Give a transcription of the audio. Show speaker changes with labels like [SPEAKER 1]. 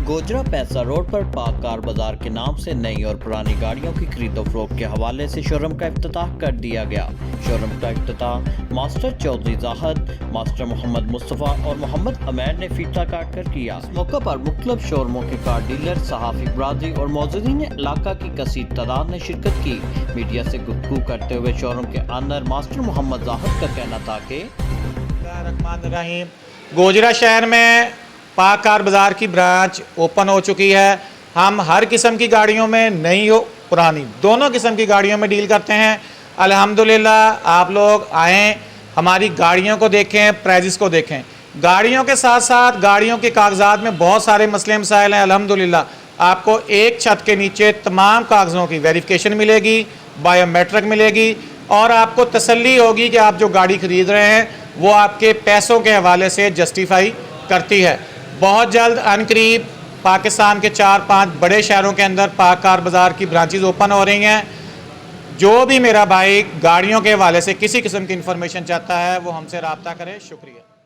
[SPEAKER 1] गोजरा पैसा रोड पर पाक कार बाजार के नाम से नई और पुरानी गाड़ियों की खरीदो फरोख्त के हवाले से शोरूम का इफ्तिताह कर दिया गया। शोरूम का इफ्तिताह मास्टर चौधरी जाहद, मास्टर मोहम्मद मुस्तफ़ा और मोहम्मद अमैर ने फीता काट कर किया। इस मौके पर मुख्तलिफ शोरूमों के कार डीलर, सहाफ़ी बरादरी और मौजूदीन इलाका की कसीर तादाद ने शिरकत की। मीडिया से गुफ्तगू करते हुए शोरूम के अनर मास्टर मोहम्मद जाहद का कहना था कि
[SPEAKER 2] गोजरा शहर में पाक कार बाज़ार की ब्रांच ओपन हो चुकी है। हम हर किस्म की गाड़ियों में, नई हो पुरानी, दोनों किस्म की गाड़ियों में डील करते हैं। अल्हम्दुलिल्लाह आप लोग आएँ, हमारी गाड़ियों को देखें, प्राइजेस को देखें। गाड़ियों के साथ साथ गाड़ियों के कागजात में बहुत सारे मसले मसाइल हैं। अल्हम्दुलिल्लाह आपको एक छत के नीचे तमाम कागज़ों की वेरिफिकेशन मिलेगी, बायोमेट्रिक मिलेगी और आपको तसल्ली होगी कि आप जो गाड़ी खरीद रहे हैं वो आपके पैसों के हवाले से जस्टिफाई करती है। बहुत जल्द अनकरीब पाकिस्तान के 4-5 बड़े शहरों के अंदर पाक कार बाज़ार की ब्रांचेस ओपन हो रही हैं। जो भी मेरा भाई गाड़ियों के हवाले से किसी किस्म की इंफॉर्मेशन चाहता है वो हमसे रब्ता करे। शुक्रिया।